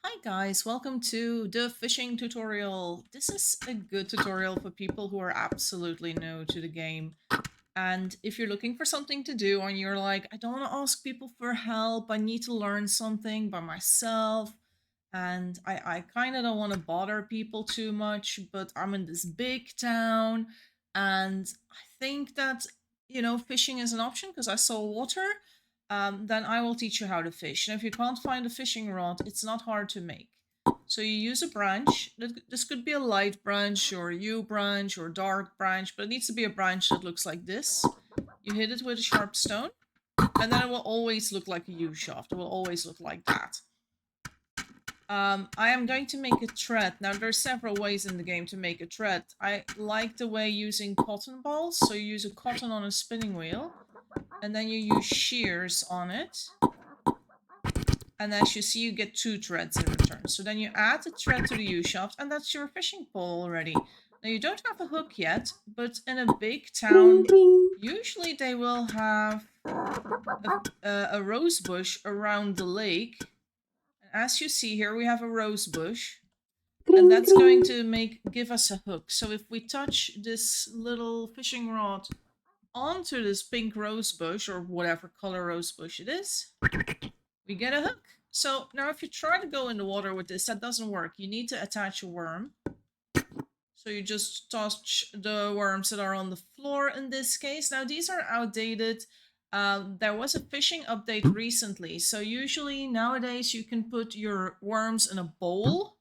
Hi guys, welcome to the fishing tutorial. This is a good tutorial for people who are absolutely new to the game. And if you're looking for something to do and you're like, I don't want to ask people for help, I need to learn something by myself, and I kind of don't want to bother people too much, but I'm in this big town, and I think that, fishing is an option because I saw water. Then I will teach you how to fish. And if you can't find a fishing rod, it's not hard to make. So you use a branch. This could be a light branch or a U branch or dark branch, but it needs to be a branch that looks like this. You hit it with a sharp stone, and then it will always look like a U shaft. It will always look like that. I am going to make a thread. Now, there's several ways in the game to make a thread. I like the way using cotton balls. So you use a cotton on a spinning wheel, and then you use shears on it. And as you see, you get 2 threads in return. So then you add the thread to the U-shaft, and that's your fishing pole already. Now, you don't have a hook yet, but in a big town, usually they will have a rose bush around the lake. As you see here, we have a rose bush, and that's going to give us a hook. So if we touch this little fishing rod onto this pink rose bush, or whatever color rose bush it is, we get a hook. So now if you try to go in the water with this, that doesn't work. You need to attach a worm. So you just touch the worms that are on the floor in this case. Now these are outdated. There was a fishing update recently. So usually nowadays you can put your worms in a bowl.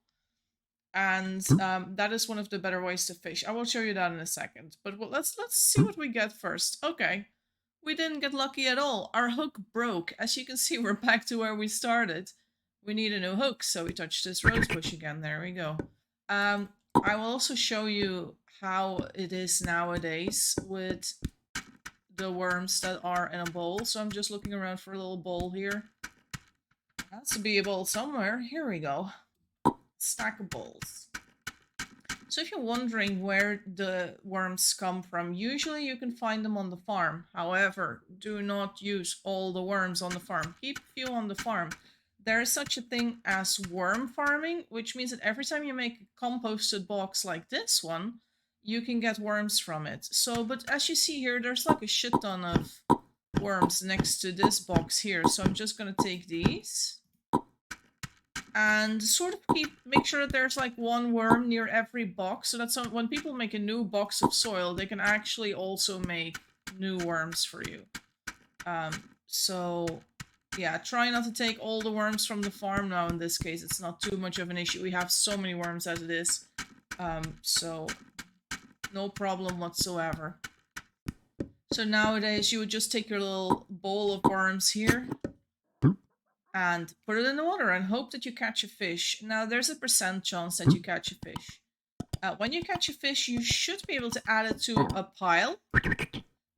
And that is one of the better ways to fish. I will show you that in a second. But let's see what we get first. Okay. We didn't get lucky at all. Our hook broke. As you can see, we're back to where we started. We need a new hook, so we touch this rose bush again. There we go. I will also show you how it is nowadays with the worms that are in a bowl. So I'm just looking around for a little bowl here. There has to be a bowl somewhere. Here we go. Stack of bowls. So if you're wondering where the worms come from, usually you can find them on the farm. However, do not use all the worms on the farm. Keep a few on the farm. There is such a thing as worm farming, which means that every time you make a composted box like this one, you can get worms from it. So, but as you see here, there's like a shit ton of worms next to this box here. So I'm just going to take these and sort of make sure that there's like one worm near every box, so that when people make a new box of soil, they can actually also make new worms for you. So yeah, try not to take all the worms from the farm now. In this case, it's not too much of an issue. We have so many worms as it is. So no problem whatsoever. So nowadays you would just take your little bowl of worms here and put it in the water and hope that you catch a fish. Now, there's a % chance that you catch a fish. When you catch a fish, you should be able to add it to a pile,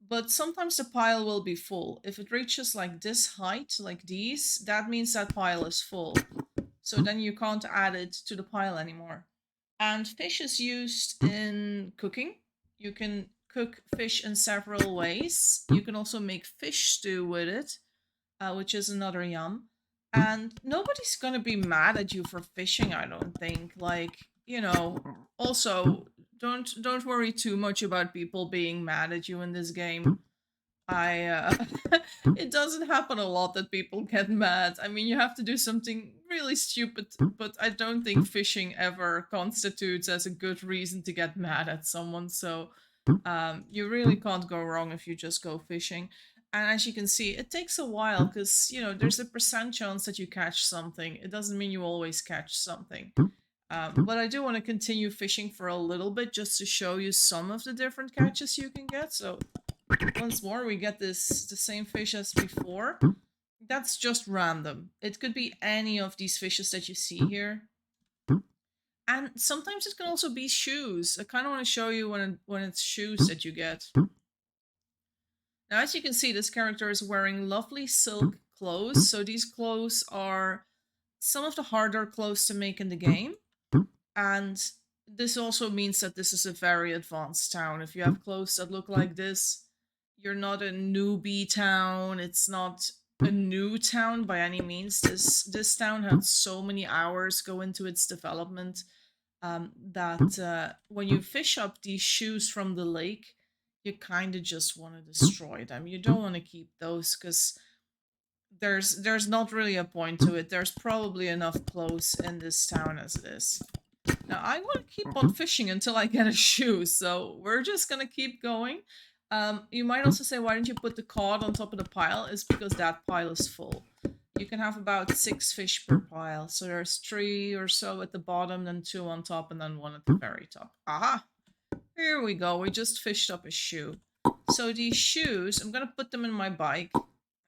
but sometimes the pile will be full. If it reaches like this height, like these, that means that pile is full. So then you can't add it to the pile anymore. And fish is used in cooking. You can cook fish in several ways. You can also make fish stew with it, which is another yum. And nobody's gonna be mad at you for fishing, I don't think. Like, also don't worry too much about people being mad at you in this game. It doesn't happen a lot that people get mad. I mean, you have to do something really stupid, but I don't think fishing ever constitutes as a good reason to get mad at someone. So you really can't go wrong if you just go fishing. And as you can see, it takes a while because, there's a % chance that you catch something. It doesn't mean you always catch something. But I do want to continue fishing for a little bit just to show you some of the different catches you can get. So once more, we get the same fish as before. That's just random. It could be any of these fishes that you see here. And sometimes it can also be shoes. I kind of want to show you when it's shoes that you get. Now, as you can see, this character is wearing lovely silk clothes. So these clothes are some of the harder clothes to make in the game. And this also means that this is a very advanced town. If you have clothes that look like this, you're not a newbie town. It's not a new town by any means. This town had so many hours go into its development that when you fish up these shoes from the lake, you kind of just want to destroy them. You don't want to keep those because there's not really a point to it. There's probably enough clothes in this town as it is. Now I want to keep on fishing until I get a shoe, so we're just gonna keep going. You might also say, why didn't you put the cod on top of the pile? It's because that pile is full. You can have about 6 fish per pile, so there's 3 or so at the bottom, then 2 on top, and then 1 at the very top. Aha! Here we go, we just fished up a shoe. So these shoes, I'm gonna put them in my bike.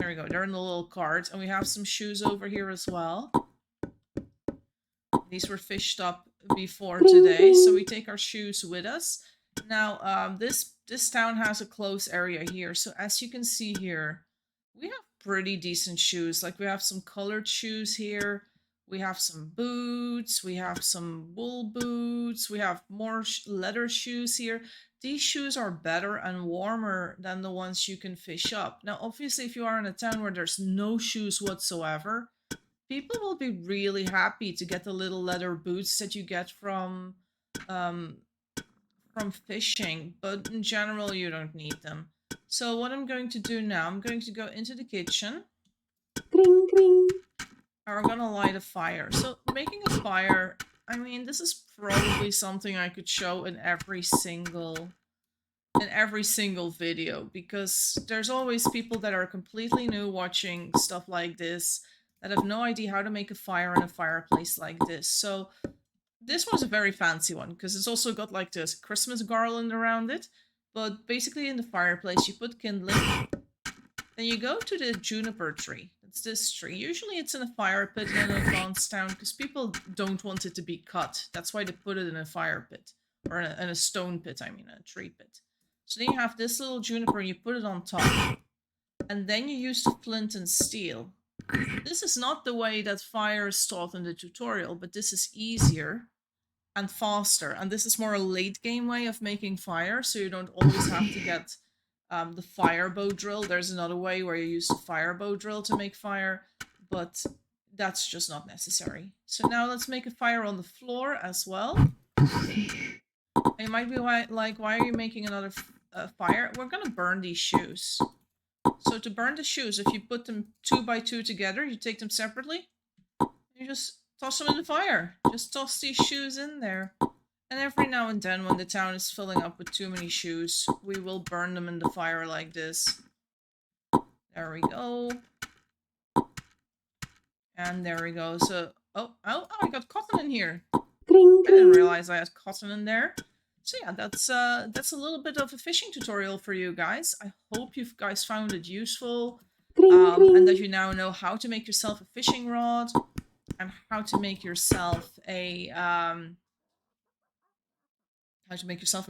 There we go, they're in the little cart, and we have some shoes over here as well. These were fished up before today, so we take our shoes with us. Now, this town has a close area here, so as you can see here, we have pretty decent shoes. Like, we have some colored shoes here, we have some boots, we have some wool boots, we have more leather shoes here. These shoes are better and warmer than the ones you can fish up. Now, obviously, if you are in a town where there's no shoes whatsoever, people will be really happy to get the little leather boots that you get from fishing, but in general you don't need them. So what I'm going to do now, I'm going to go into the kitchen. Kring, kring. And we're gonna light a fire. So making a fire, I mean, this is probably something I could show in every single video, because there's always people that are completely new watching stuff like this that have no idea how to make a fire in a fireplace like this. So this one's a very fancy one because it's also got like this Christmas garland around it. But basically in the fireplace you put kindling, then you go to the juniper tree. It's this tree. Usually it's in a fire pit in an advanced town because people don't want it to be cut. That's why they put it in a fire pit. Or in a stone pit, I mean, a tree pit. So then you have this little juniper, you put it on top. And then you use the flint and steel. This is not the way that fire is taught in the tutorial, but this is easier and faster. And this is more a late game way of making fire, so you don't always have to get the fire bow drill. There's another way where you use the fire bow drill to make fire, but that's just not necessary. So now let's make a fire on the floor as well. You might be like, why are you making another fire? We're gonna burn these shoes. So to burn the shoes, if you put them 2 by 2 together, you take them separately, you just toss them in the fire. Just toss these shoes in there. And every now and then, when the town is filling up with too many shoes, we will burn them in the fire like this. There we go. And there we go. So, oh, I got cotton in here. Kring, I didn't kring. realize I had cotton in there. So yeah, that's a little bit of a fishing tutorial for you guys. I hope you guys found it useful, Kring, kring. and that you now know how to make yourself a fishing rod and how to make yourself a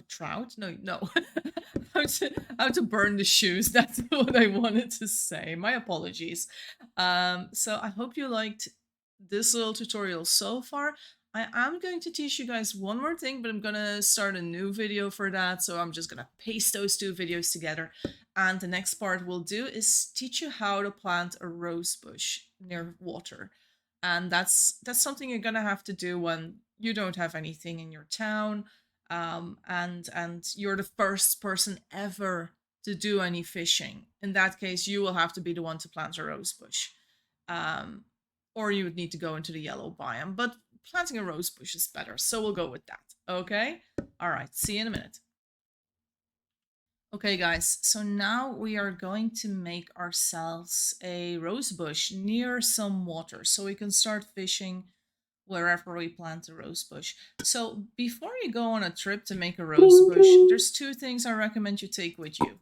trout. No, how to burn the shoes. That's what I wanted to say. My apologies. So I hope you liked this little tutorial so far. I am going to teach you guys one more thing, but I'm gonna start a new video for that, so I'm just gonna paste those 2 videos together. And the next part we'll do is teach you how to plant a rose bush near water. And that's something you're gonna have to do when you don't have anything in your town, and you're the first person ever to do any fishing. In that case, you will have to be the one to plant a rose bush. Or you would need to go into the yellow biome, but planting a rose bush is better, so we'll go with that. Okay? Alright, see you in a minute. Okay guys, so now we are going to make ourselves a rose bush near some water so we can start fishing wherever we plant a rose bush. So before you go on a trip to make a rose bush, there's 2 things I recommend you take with you.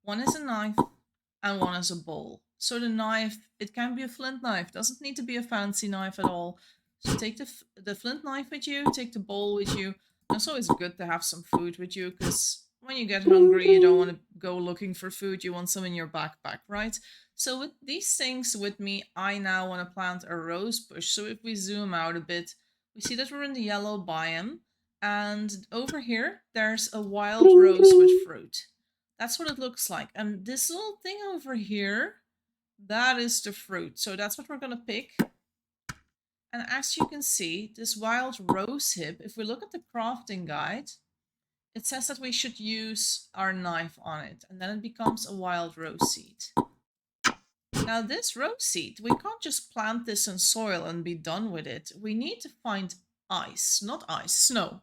One is a knife and one is a bowl. So the knife, it can be a flint knife, doesn't need to be a fancy knife at all. So take the flint knife with you, take the bowl with you. And it's always good to have some food with you, because when you get hungry, you don't want to go looking for food, you want some in your backpack, right? So with these things with me, I now want to plant a rose bush. So if we zoom out a bit, we see that we're in the yellow biome, and over here, there's a wild rose with fruit. That's what it looks like. And this little thing over here, That is the fruit. So that's what we're going to pick. And as you can see, this wild rose hip, if we look at the crafting guide, it says that we should use our knife on it. And then it becomes a wild rose seed. Now this rose seed, we can't just plant this in soil and be done with it. We need to find ice, not ice, snow.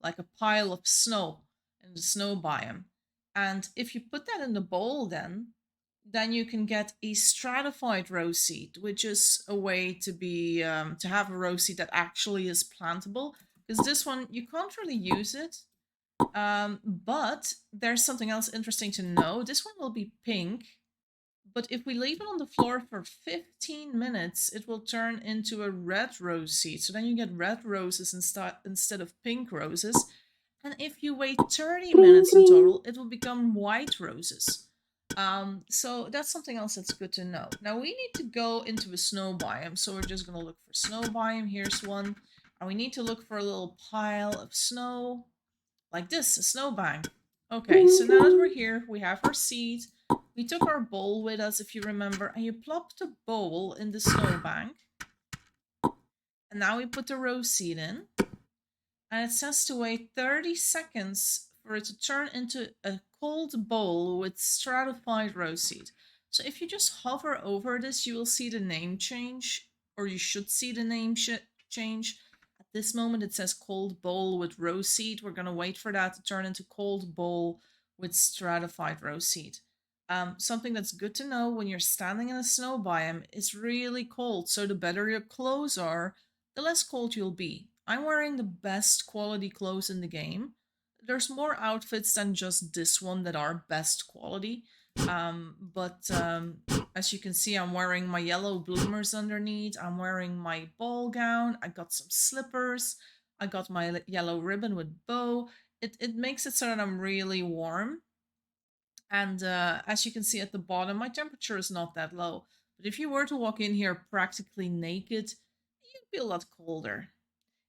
Like a pile of snow in the snow biome. And if you put that in the bowl then you can get a stratified rose seed, which is a way to be to have a rose seed that actually is plantable. Because this one, you can't really use it. But there's something else interesting to know. This one will be pink, but if we leave it on the floor for 15 minutes, it will turn into a red rose seed. So then you get red roses instead of pink roses. And if you wait 30 minutes in total, it will become white roses. So that's something else that's good to know. Now we need to go into a snow biome. So we're just going to look for snow biome. Here's one. And we need to look for a little pile of snow. Like this, a snowbank. Okay, so now that we're here, we have our seed. We took our bowl with us, if you remember, and you plop the bowl in the snowbank. And now we put the rose seed in. And it says to wait 30 seconds for it to turn into a cold bowl with stratified rose seed. So if you just hover over this, you will see the name change, or you should see the name change. At this moment, it says cold bowl with rose seed. We're going to wait for that to turn into cold bowl with stratified rose seed. Something that's good to know when you're standing in a snow biome, it's really cold. So the better your clothes are, the less cold you'll be. I'm wearing the best quality clothes in the game. There's more outfits than just this one that are best quality. But as you can see, I'm wearing my yellow bloomers underneath. I'm wearing my ball gown. I got some slippers. I got my yellow ribbon with bow. It makes it so that I'm really warm. And as you can see at the bottom, my temperature is not that low. But if you were to walk in here practically naked, you'd be a lot colder.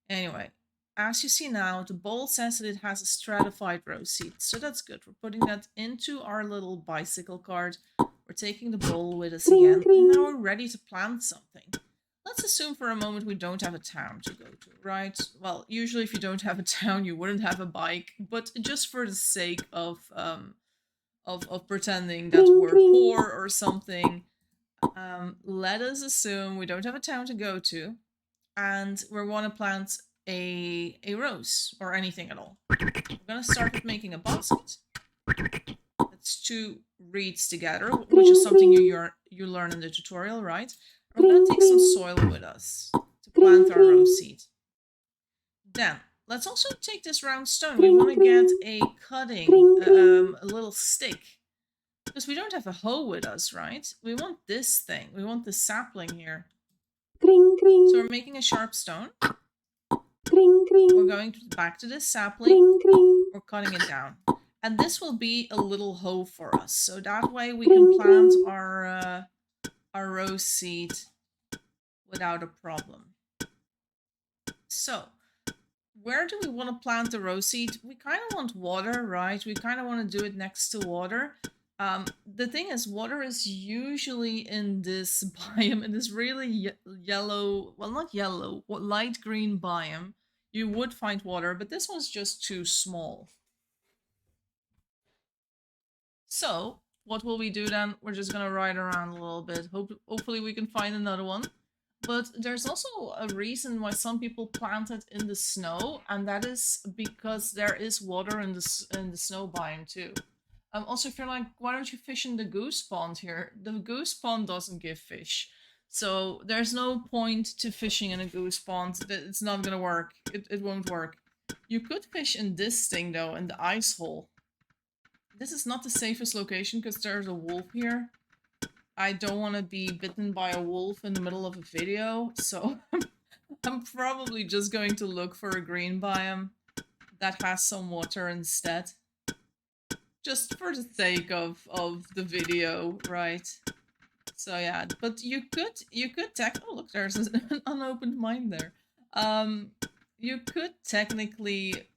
Anyway, as you see now, the bowl says that it has a stratified rose seed. So that's good. We're putting that into our little bicycle cart. We're taking the bowl with us again. And now we're ready to plant something. Let's assume for a moment we don't have a town to go to, right? Well, usually if you don't have a town, you wouldn't have a bike. But just for the sake of pretending that we're poor or something, let us assume we don't have a town to go to, and we want to plant a rose or anything at all. We're gonna start with making a basket. That's 2 reeds together, which is something you learn in the tutorial, right? We're gonna take some soil with us to plant our rose seed. Then let's also take this round stone. We want to get a cutting, a little stick. Because we don't have a hoe with us, right? We want this thing. We want the sapling here. So we're making a sharp stone. We're going back to this sapling. We're cutting it down. And this will be a little hoe for us. So that way we can plant our rose seed without a problem. So where do we want to plant the rose seed? We kind of want water, right? We kind of want to do it next to water. The thing is, water is usually in this biome, in this really yellow, well, not yellow, light green biome. You would find water, but this one's just too small. So, what will we do then? We're just gonna ride around a little bit. Hopefully we can find another one. But there's also a reason why some people plant it in the snow, and that is because there is water in the snow biome too. Also, if you're like, why don't you fish in the goose pond here? The goose pond doesn't give fish. So there's no point to fishing in a goose pond. It's not gonna work. It won't work. You could fish in this thing though, in the ice hole. This is not the safest location because there's a wolf here. I don't want to be bitten by a wolf in the middle of a video, so I'm probably just going to look for a green biome that has some water instead. Just for the sake of the video, right? So yeah, but you could oh look, there's an unopened mine there. You could technically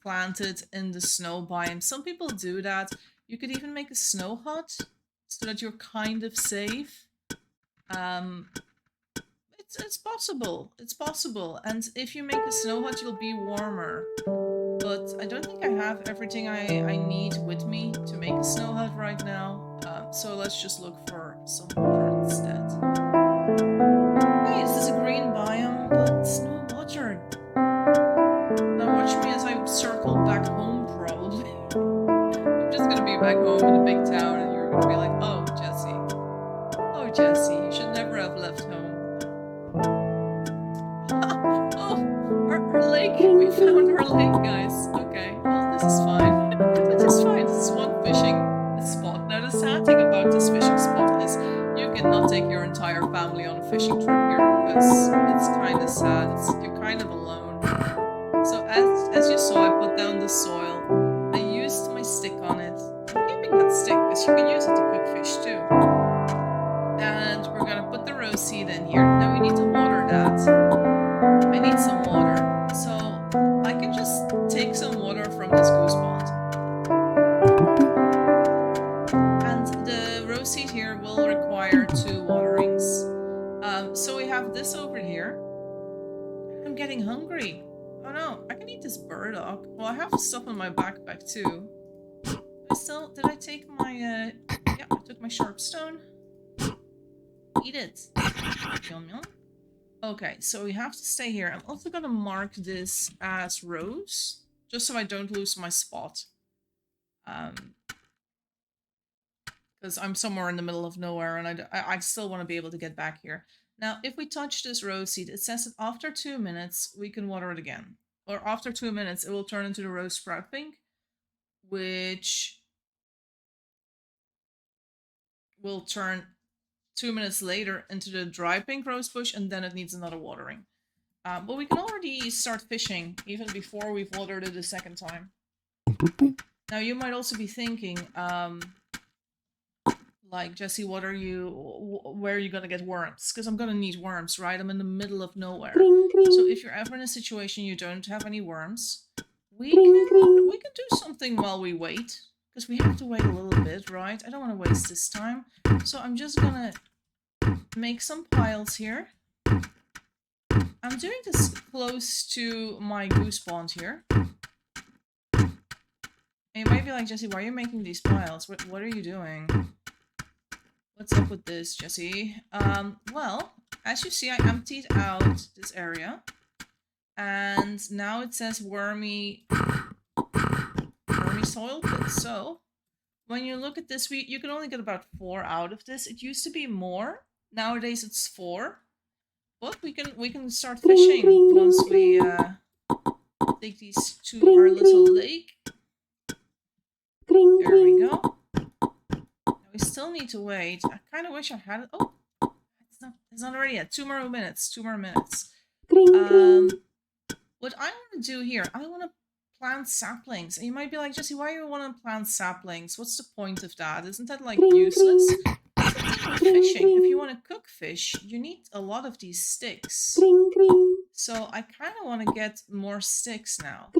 plant it in the snow biome. Some people do that. You could even make a snow hut so that you're kind of safe. It's possible. It's possible. And if you make a snow hut, you'll be warmer. But I don't think I have everything I need with me to make a snow hut right now. So let's just look for some water instead. Hey, this is a green biome, but it's no water. Now watch me as I circle back home, probably. I'm just gonna be back home in a big town and you're gonna be like, oh, Jesse. Oh, Jesse, you should never have left home. Oh, our lake. We found our lake, guys. Okay, well, this is fine. This is fine. This is one fishing spot. Now, the sad thing about this fishing spot is you cannot take your entire family on a fishing trip here because it's kind of sad. You're kind of alone. So as you saw, I put down the soil. I used my stick on it. I'm keeping that stick because you can use it to cook fish too. And we're gonna put the rose seed in here. Now we need to water that. I need some water. So I can just take some water from this goose pond. And the rose seed here will require 2 waterings. So we have this over here. I'm getting hungry. Oh no, I can eat this burdock. Well, I have stuff in my backpack too. Did I take my, yeah, I took my sharp stone. Eat it. Yum yum. Okay, so we have to stay here. I'm also gonna mark this as rose, just so I don't lose my spot. Because I'm somewhere in the middle of nowhere and I still want to be able to get back here. Now, if we touch this rose seed, it says that after 2 minutes, we can water it again. Or after 2 minutes, it will turn into the rose sprout pink, which will turn 2 minutes later into the dry pink rose bush, and then it needs another watering. But we can already start fishing even before we've watered it a second time. Now, you might also be thinking, like, Jesse, where are you gonna get worms? Because I'm gonna need worms, right? I'm in the middle of nowhere. So if you're ever in a situation you don't have any worms, we can do something while we wait. Because we have to wait a little bit, right? I don't want to waste this time. So I'm just gonna make some piles here. I'm doing this close to my goose pond here. And you might be like, Jesse, why are you making these piles? What are you doing? What's up with this, Jesse? Well, as you see, I emptied out this area. And now it says wormy soil pit. So, when you look at this, you can only get about 4 out of this. It used to be more. Nowadays it's 4. But we can start fishing once we take these to our little lake. There we go. We still need to wait. I kind of wish I had it. Oh, it's not ready yet. 2 more minutes. 2 more minutes. What I want to do here, I want to plant saplings. And you might be like, Jesse, why do you want to plant saplings? What's the point of that? Isn't that like useless? Fishing. If you want to cook fish, you need a lot of these sticks. So I kind of want to get more sticks now.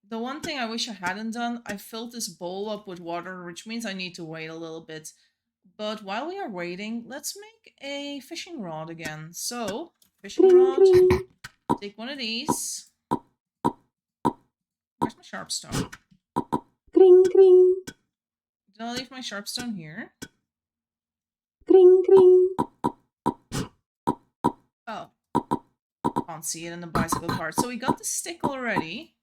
The one thing I wish I hadn't done, I filled this bowl up with water, which means I need to wait a little bit. But while we are waiting, let's make a fishing rod again. So, fishing rod, take one of these. Where's my sharp stone? Did I leave my sharp stone here? Oh. Can't see it in the bicycle cart. So we got the stick already.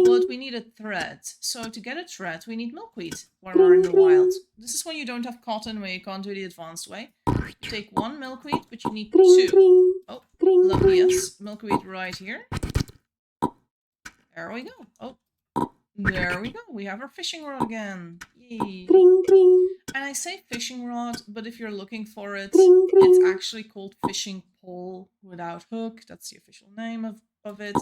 But we need a thread. So to get a thread, we need milkweed when we're in the wild. This is when you don't have cotton, when you can't do the advanced way. You take 1 milkweed, but you need 2. Oh, lovely, yes. Milkweed right here. There we go. Oh, there we go. We have our fishing rod again. Yay. And I say fishing rod, but if you're looking for it, it's actually called fishing pole without hook. That's the official name of it.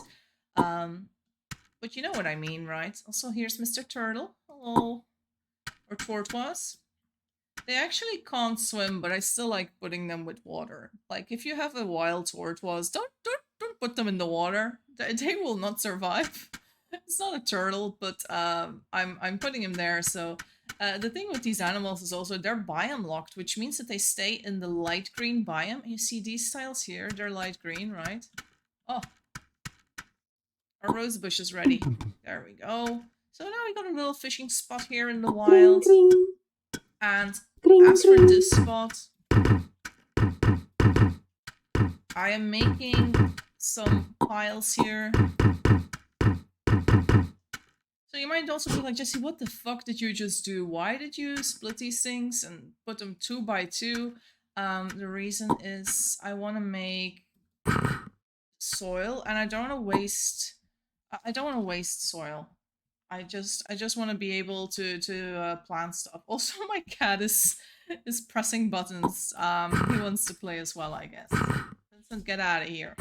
But you know what I mean, right? Also, here's Mr. Turtle. Hello. Or Tortoise. They actually can't swim, but I still like putting them with water. Like, if you have a wild tortoise, don't put them in the water. They will not survive. It's not a turtle, but I'm putting him there, so The thing with these animals is also they're biome locked, which means that they stay in the light green biome. You see these tiles here, they're light green, right? Oh, our rose bush is ready. There we go. So now we got a little fishing spot here in the wild. And as for this spot, I am making some piles here. So you might also be like, Jesse, what the fuck did you just do? Why did you split these things and put them 2 by 2? The reason is I want to make soil, and I don't want to waste. I don't want to waste soil. I just want to be able to plant stuff. Also, my cat is pressing buttons. He wants to play as well, I guess. Vincent, get out of here.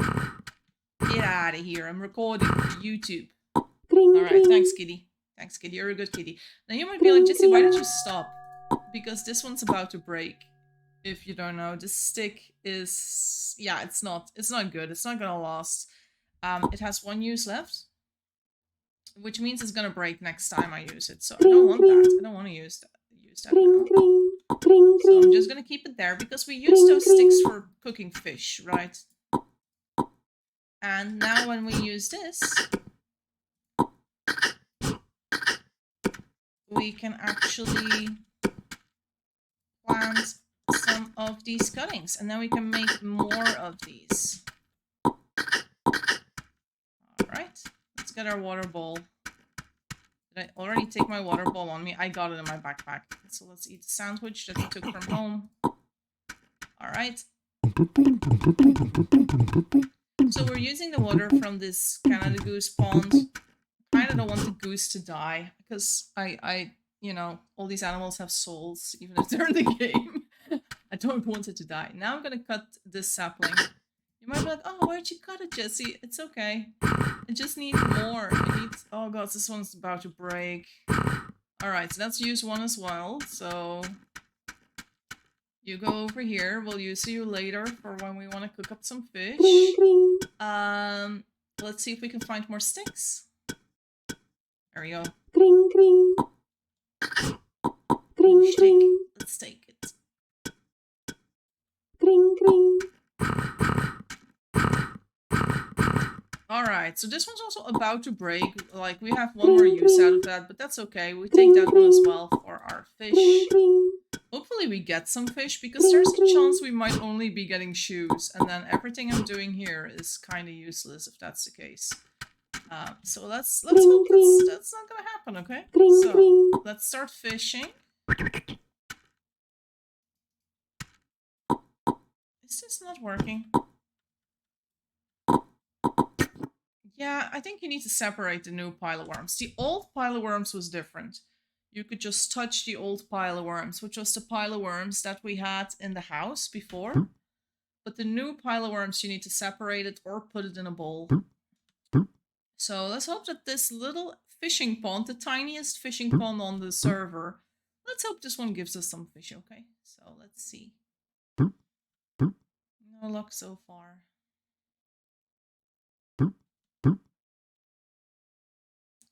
Get out of here. I'm recording for YouTube. Alright, thanks, kitty. Thanks, kitty. You're a good kitty. Now you might be like, Jesse, why did you stop? Because this one's about to break. If you don't know, this stick is... yeah, it's not good. It's not gonna last. It has 1 use left, which means it's gonna break next time I use it. So I don't want that. I don't want to use that now. So I'm just gonna keep it there because we use those sticks for cooking fish, right? And now when we use this, we can actually plant some of these cuttings, and then we can make more of these. Alright, let's get our water bowl. Did I already take my water bowl on me? I got it in my backpack. So let's eat the sandwich that we took from home. Alright. So we're using the water from this Canada Goose pond. I kind of don't want the goose to die, because you know, all these animals have souls, even if they're in the game. I don't want it to die. Now I'm gonna cut this sapling. You might be like, oh, why'd you cut it, Jesse? It's okay. I just need more. I need... oh god, this one's about to break. Alright, so let's use one as well. So you go over here. We'll use you later for when we want to cook up some fish. Let's see if we can find more sticks. There we go. Stick. Let's take it. Alright, so this one's also about to break. Like, we have 1 more use out of that, but that's okay. We take that one as well for our fish. Hopefully we get some fish, because there's a chance we might only be getting shoes, and then everything I'm doing here is kind of useless if that's the case. So let's hope that's not gonna happen, okay? So, let's start fishing. Is this not working? Yeah, I think you need to separate the new pile of worms. The old pile of worms was different. You could just touch the old pile of worms, which was the pile of worms that we had in the house before. But the new pile of worms, you need to separate it or put it in a bowl. So let's hope that this little fishing pond, the tiniest fishing pond on the server, let's hope this one gives us some fish, okay? So let's see. No luck so far.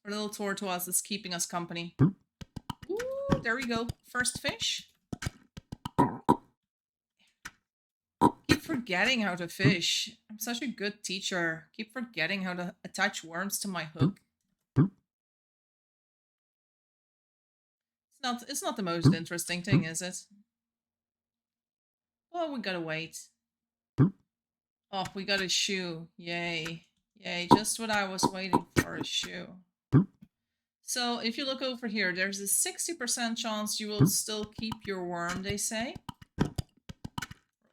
Our little tortoise is keeping us company. Ooh, there we go. First fish. Keep forgetting how to fish. I'm such a good teacher. Keep forgetting how to attach worms to my hook. It's not the most interesting thing, is it? Oh, we gotta wait. Oh, we got a shoe. Yay. Yay, just what I was waiting for, a shoe. So if you look over here, there's a 60% chance you will still keep your worm, they say. We're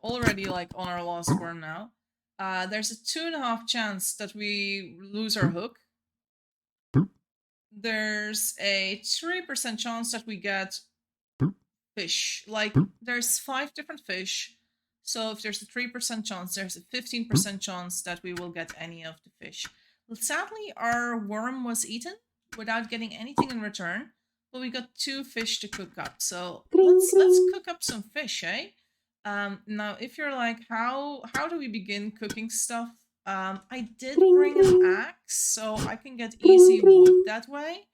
already like on our last worm now. There's a 2.5 chance that we lose our hook. There's a 3% chance that we get fish. Like, there's 5 different fish. So if there's a 3% chance, there's a 15% chance that we will get any of the fish. Well, sadly, our worm was eaten without getting anything in return, but we got 2 fish to cook up. So let's cook up some fish, eh? Now, if you're like, how do we begin cooking stuff? I did bring an axe, so I can get easy wood that way.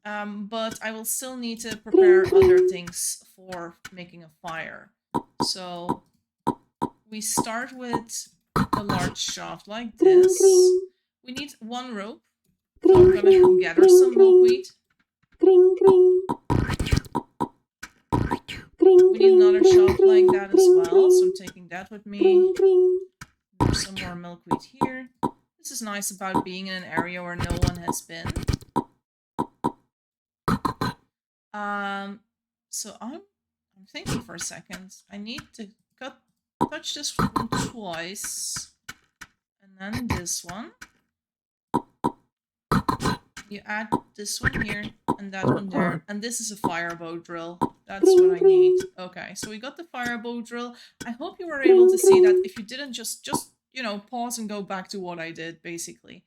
But I will still need to prepare other things for making a fire. So we start with a large shaft like this. We need 1 rope. So I'm gonna gather some milkweed. We need another shaft like that as well, so I'm taking that with me. There's some more milkweed here. This is nice about being in an area where no one has been. So I'm thinking for a second. I need to touch this one twice, and then this one. You add this one here and that one there, and this is a firebow drill. That's what I need. Okay, so we got the firebow drill. I hope you were able to see that. If you didn't, just you know, pause and go back to what I did basically.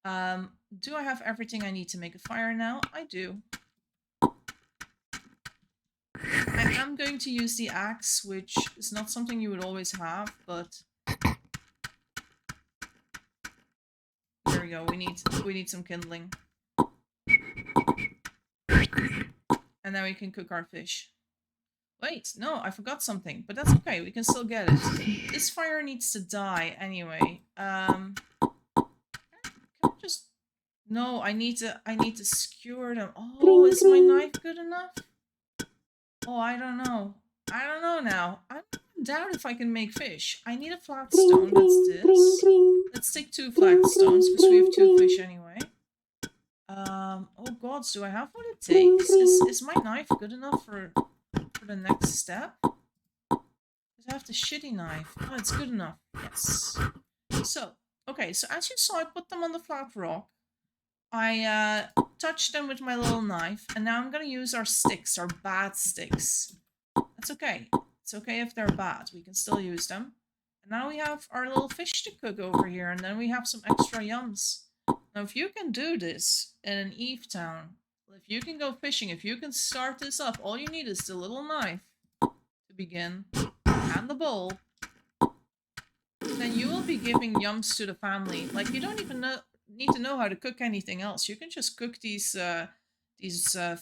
Do I have everything I need to make a fire now? I do. I am going to use the axe, which is not something you would always have, but there we go. We need some kindling. And then we can cook our fish. Wait, no, I forgot something, but that's okay. We can still get it. This fire needs to die anyway. Can I just... No, I need to skewer them. Oh, is my knife good enough? Oh, I don't know. I don't know now. I doubt if I can make fish. I need a flat stone. That's this. Let's take 2 flat stones because we have 2 fish anyway. Oh gods, do I have what it takes? Is my knife good enough for the next step? Because I have the shitty knife. Oh, it's good enough. Yes. So, okay, so as you saw, I put them on the flat rock. I touched them with my little knife, and now I'm gonna use our sticks, our bad sticks. That's okay. It's okay if they're bad. We can still use them. And now we have our little fish to cook over here, and then we have some extra yums. Now, if you can do this in an Eve town, if you can go fishing, if you can start this up, all you need is the little knife to begin, and the bowl. Then you will be giving yums to the family. Like, you don't even need to know how to cook anything else. You can just cook these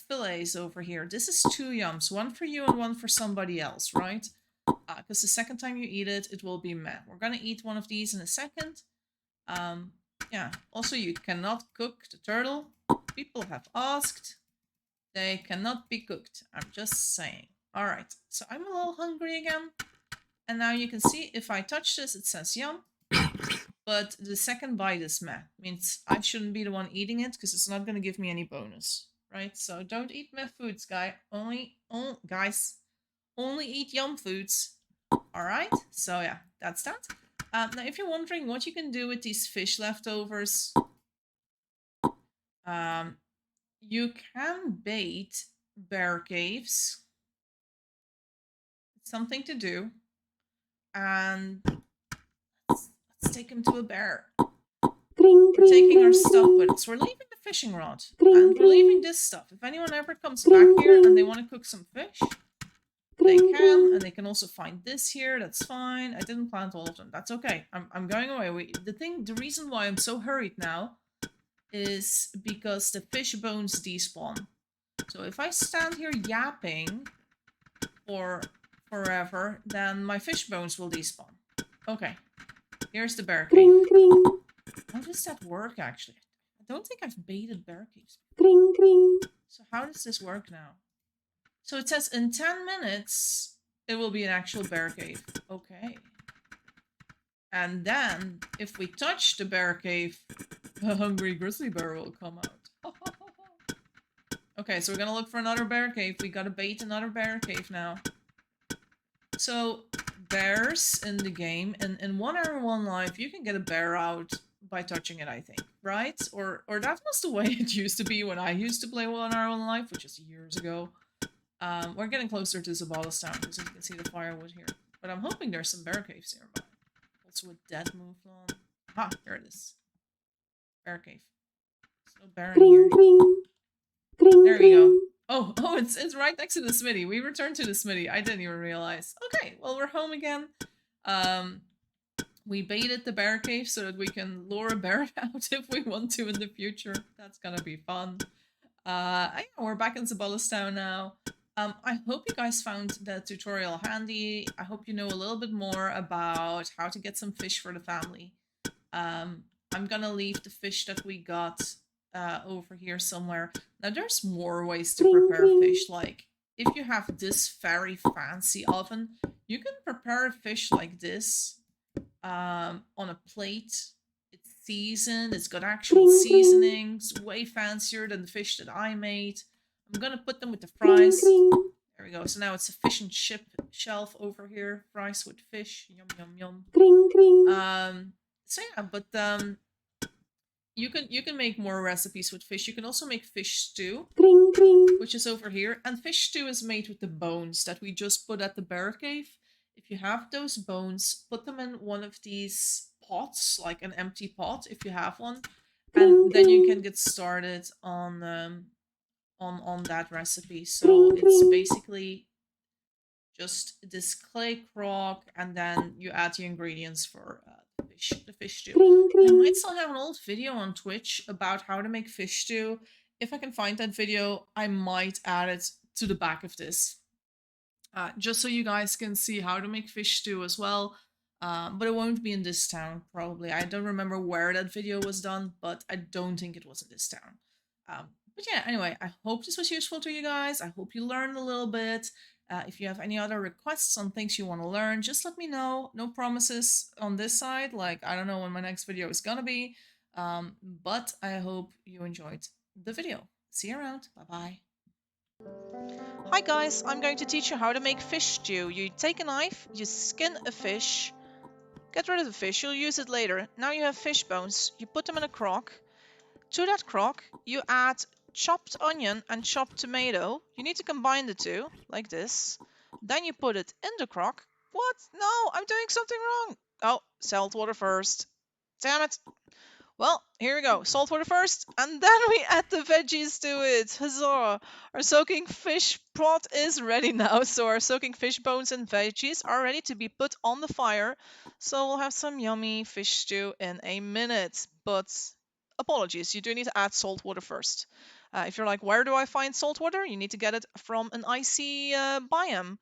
fillets over here. This is 2 yums, 1 for you and 1 for somebody else, right? Because the second time you eat it, it will be meh. We're gonna eat one of these in a second. Yeah, also you cannot cook the turtle. People have asked. They cannot be cooked. I'm just saying. Alright, so I'm a little hungry again. And now you can see if I touch this, it says yum. But the second bite is meh. Means I shouldn't be the one eating it because it's not going to give me any bonus. Right? So don't eat meh foods, guys. Only eat yum foods. Alright? So yeah, that's that. Now, if you're wondering what you can do with these fish leftovers, you can bait bear caves. It's something to do. And let's take him to a bear. We're taking our stuff with us. We're leaving the fishing rod. And we're leaving this stuff. If anyone ever comes back here and they want to cook some fish, they can, and they can also find this here. That's fine. I didn't plant all of them. That's okay. I'm going away. The reason why I'm so hurried now is because the fish bones despawn. So if I stand here yapping for forever, then my fish bones will despawn. Okay. Here's the bear cave. How does that work, actually? I don't think I've baited bear caves. So how does this work now? So it says in 10 minutes, it will be an actual bear cave. Okay. And then, if we touch the bear cave, a hungry grizzly bear will come out. Okay, so we're gonna look for another bear cave. We gotta bait another bear cave now. So, bears in the game, in 1 hour 1 life, you can get a bear out by touching it, I think, right? Or that was the way it used to be when I used to play 1 hour 1 life, which is years ago. We're getting closer to Zabalastown, because you can see the firewood here. But I'm hoping there's some bear caves nearby. Also a dead mouflon. Ah, here it is. Bear cave. So bear in here. There we go. Oh, it's right next to the smithy. We returned to the smithy. I didn't even realize. Okay, well, we're home again. We baited the bear cave so that we can lure a bear out if we want to in the future. That's gonna be fun. Yeah, we're back in Zabolistown now. I hope you guys found the tutorial handy. I hope you know a little bit more about how to get some fish for the family. I'm gonna leave the fish that we got over here somewhere. Now, there's more ways to Kring, prepare kring. fish. Like, if you have this very fancy oven, you can prepare a fish like this on a plate. It's seasoned, it's got actual Kring, kring. seasonings, way fancier than the fish that I made. I'm gonna put them with the Kring, fries. kring. There we go. So now it's a fish and chip shelf over here. Fries with fish. Yum yum yum. Kring, kring. So yeah, but you can make more recipes with fish. You can also make fish stew, Kring, kring. which is over here. And fish stew is made with the bones that we just put at the bear cave. If you have those bones, put them in one of these pots, like an empty pot, if you have one, Kring, and then you kring. can get started on that recipe. So Kring, it's kring. basically just this clay crock, and then you add the ingredients for the fish stew. Kring, I kring. might still have an old video on Twitch about how to make fish stew. If I can find that video, I might add it to the back of this, just so you guys can see how to make fish stew as well. But it won't be in this town, probably. I don't remember where that video was done, but I don't think it was in this town. But yeah, anyway, I hope this was useful to you guys. I hope you learned a little bit. If you have any other requests on things you want to learn, just let me know. No promises on this side. Like, I don't know when my next video is gonna be. But I hope you enjoyed the video. See you around. Bye bye. Hi guys, I'm going to teach you how to make fish stew. You take a knife, you skin a fish, get rid of the fish, you'll use it later. Now you have fish bones, you put them in a crock. To that crock, you add chopped onion and chopped tomato. You need to combine the two, like this. Then you put it in the crock. What? No, I'm doing something wrong. Oh, salt water first. Damn it. Well, here we go. Salt water first, and then we add the veggies to it. Huzzah! Our soaking fish pot is ready now. So our soaking fish bones and veggies are ready to be put on the fire. So we'll have some yummy fish stew in a minute. But apologies, you do need to add salt water first. If you're like, where do I find salt water? You need to get it from an icy biome.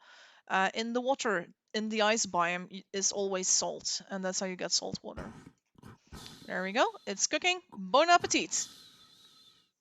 In the water, in the ice biome, is always salt, and that's how you get salt water. There we go. It's cooking. Bon appetit.